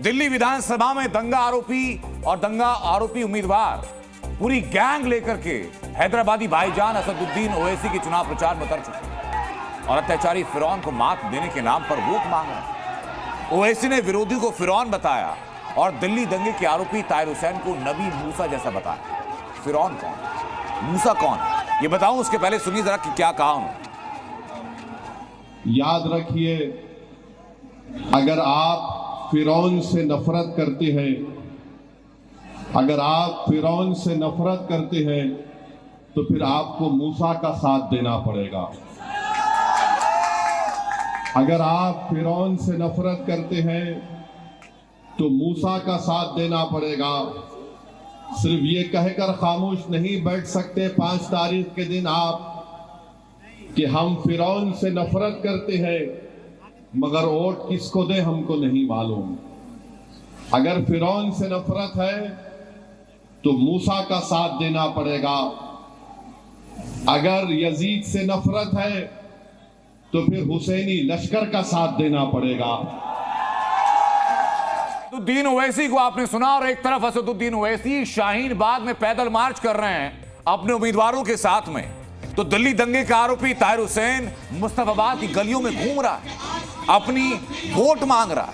दिल्ली विधानसभा में दंगा आरोपी और दंगा आरोपी उम्मीदवार पूरी गैंग लेकर के हैदराबादी भाईजान असदुद्दीन ओवैसी के चुनाव प्रचार में उतर चुके हैं और अत्याचारी फिरौन को मात देने के नाम पर वोट मांग रहे हैं। ओवैसी ने विरोधी को फिरौन बताया और दिल्ली दंगे के आरोपी ताहिर हुसैन को नबी मूसा जैसा बताया। फिरौन कौन, मूसा कौन, ये बताऊं उसके पहले सुनिए जरा कि क्या कहा उन्होंने। याद रखिए, अगर आप फिरौन से नफरत करते हैं, अगर आप फिरौन से नफरत करते हैं तो फिर आपको मूसा का साथ देना पड़ेगा। अगर आप फिरौन से नफरत करते हैं तो मूसा का साथ देना पड़ेगा। सिर्फ ये कहकर खामोश नहीं बैठ सकते 5 तारीख के दिन आप कि हम फिरौन से नफरत करते हैं, मगर वोट किसको दे हमको नहीं मालूम। अगर फिरौन से नफरत है तो मूसा का साथ देना पड़ेगा। अगर यजीद से नफरत है तो फिर हुसैनी लश्कर का साथ देना पड़ेगा। असदुद्दीन ओवैसी को आपने सुना और एक तरफ असदुद्दीन ओवैसी शाहीन बाग में पैदल मार्च कर रहे हैं अपने उम्मीदवारों के साथ में, तो दिल्ली दंगे का आरोपी ताहिर हुसैन मुस्तफाबाद की गलियों में घूम रहा है, अपनी वोट मांग रहा है,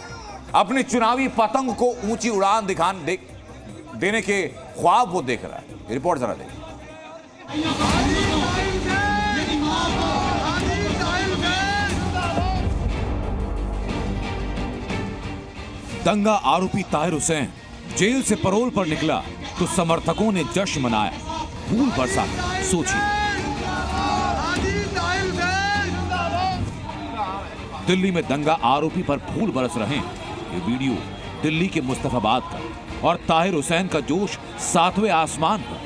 अपनी चुनावी पतंग को ऊंची उड़ान देने के ख्वाब वो देख रहा है। रिपोर्ट जरा देखिए। दंगा आरोपी ताहिर हुसैन जेल से पैरोल पर निकला तो समर्थकों ने जश्न मनाया, फूल बरसा। सोचिए, दिल्ली में दंगा आरोपी पर फूल बरस रहे हैं। ये वीडियो दिल्ली के मुस्तफाबाद का और ताहिर हुसैन का जोश 7वें आसमान पर।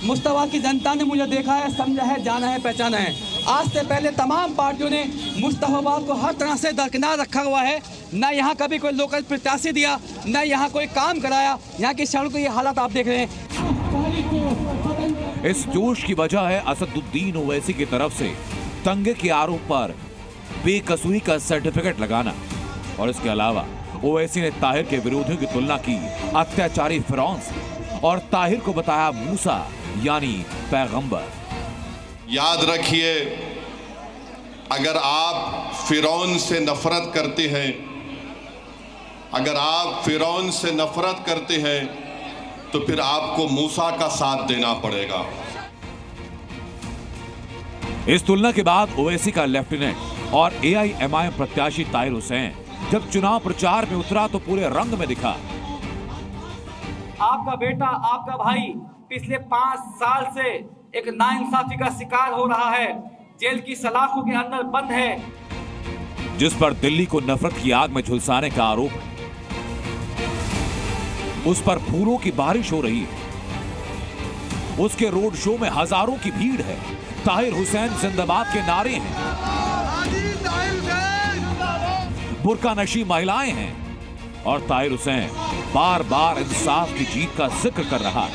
मुस्तफा की जनता ने मुझे देखा है, समझा है, जाना है, पहचाना है। आज से पहले तमाम पार्टियों ने मुस्तफाबाद को हर तरह से दरकिनार रखा हुआ है। न यहाँ कभी कोई लोकल प्रत्याशी दिया, न यहाँ कोई काम कराया। यहाँ की सड़कों की हालत आप देख रहे हैं। इस जोश की वजह है असदुद्दीन ओवैसी की तरफ से दंगे के आरोप पर बेकसूरी का सर्टिफिकेट लगाना, और इसके अलावा ओवैसी ने ताहिर के विरोधियों की तुलना की अत्याचारी फिरौन से और ताहिर को बताया मूसा यानी पैगंबर। याद रखिए, अगर आप फिरौन से नफरत करते हैं, अगर आप फिरौन से नफरत करते हैं तो फिर आपको मूसा का साथ देना पड़ेगा। इस तुलना के बाद ओवैसी का लेफ्टिनेंट और एआईएमआईएम प्रत्याशी ताहिर हुसैन जब चुनाव प्रचार में उतरा तो पूरे रंग में दिखा। आपका बेटा, आपका भाई पिछले 5 साल से एक नाइंसाफी का शिकार हो रहा है, जेल की सलाखों के अंदर बंद है, जिस पर दिल्ली को नफरत की आग में झुलसाने का आरोप है। उस पर फूलों की बारिश हो रही है। उसके रोड शो में हजारों की भीड़ है। ताहिर हुसैन जिंदाबाद के नारे हैं, बुर्का नशी महिलाएं हैं और ताहिर हुसैन बार बार इंसाफ की जीत का जिक्र कर रहा है।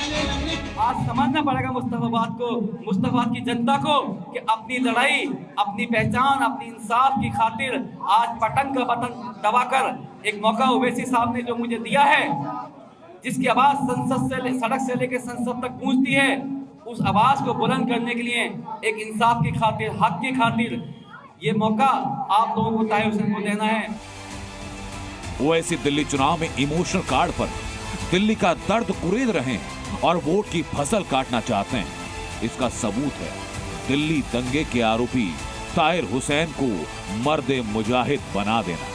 आज समझना पड़ेगा मुस्तफाबाद की जनता को कि अपनी लड़ाई, अपनी पहचान, अपनी इंसाफ की खातिर आज पतंग का बटन दबाकर एक मौका ओवैसी साहब ने जो मुझे दिया है, जिसकी आवाज संसद से, सड़क से लेकर संसद तक गूंजती है, उस आवाज को बुलंद करने के लिए एक इंसाफ की खातिर, हक की खातिर ये मौका आप लोगों को ताहिर हुसैन को देना है। ओवैसी दिल्ली चुनाव में इमोशनल कार्ड पर दिल्ली का दर्द कुरेद रहे हैं और वोट की फसल काटना चाहते हैं। इसका सबूत है दिल्ली दंगे के आरोपी ताहिर हुसैन को मर्दे मुजाहिद बना देना।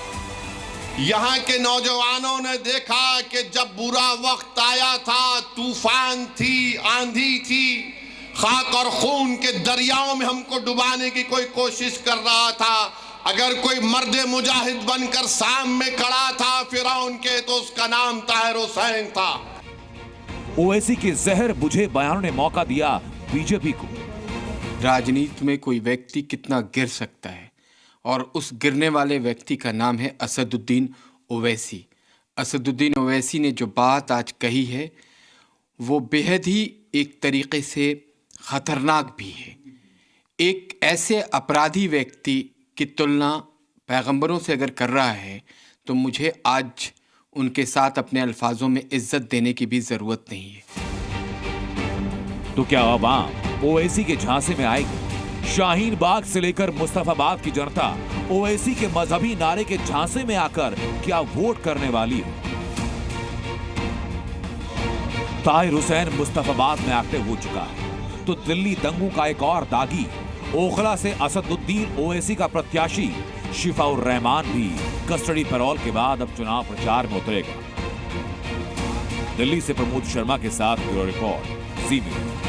यहाँ के नौजवानों ने देखा कि जब बुरा वक्त आया था, तूफान थी, आंधी थी, खाक और खून के दरियाओं में हमको डुबाने की कोई कोशिश कर रहा था। अगर कोई मर्दे मुजाहिद बनकर सामने खड़ा था फिरौन के, तो उसका नाम ताहिर हुसैन था। ओवैसी के जहर बुझे बयानों ने मौका दिया बीजेपी को। राजनीति में कोई व्यक्ति कितना गिर सकता है, और उस गिरने वाले व्यक्ति का नाम है असदुद्दीन ओवैसी। असदुद्दीन ओवैसी ने जो बात आज कही है वो बेहद ही एक तरीके से ख़तरनाक भी है। एक ऐसे अपराधी व्यक्ति की तुलना पैगंबरों से अगर कर रहा है तो मुझे आज उनके साथ अपने अल्फाजों में इज्जत देने की भी जरूरत नहीं है। तो क्या अवाम ओवैसी के झांसे में आएगी? शाहीन बाग से लेकर मुस्तफाबाद की जनता ओवैसी के मजहबी नारे के झांसे में आकर क्या वोट करने वाली है? ताहिर हुसैन मुस्तफाबाद में एक्टिव हो चुका है, तो दिल्ली दंगों का एक और दागी ओखला से असदुद्दीन ओवैसी का प्रत्याशी शिफाउर रहमान भी कस्टडी पैरोल के बाद अब चुनाव प्रचार में उतरेगा। दिल्ली से प्रमोद शर्मा के साथ ब्यूरो रिपोर्ट, जी मीडिया।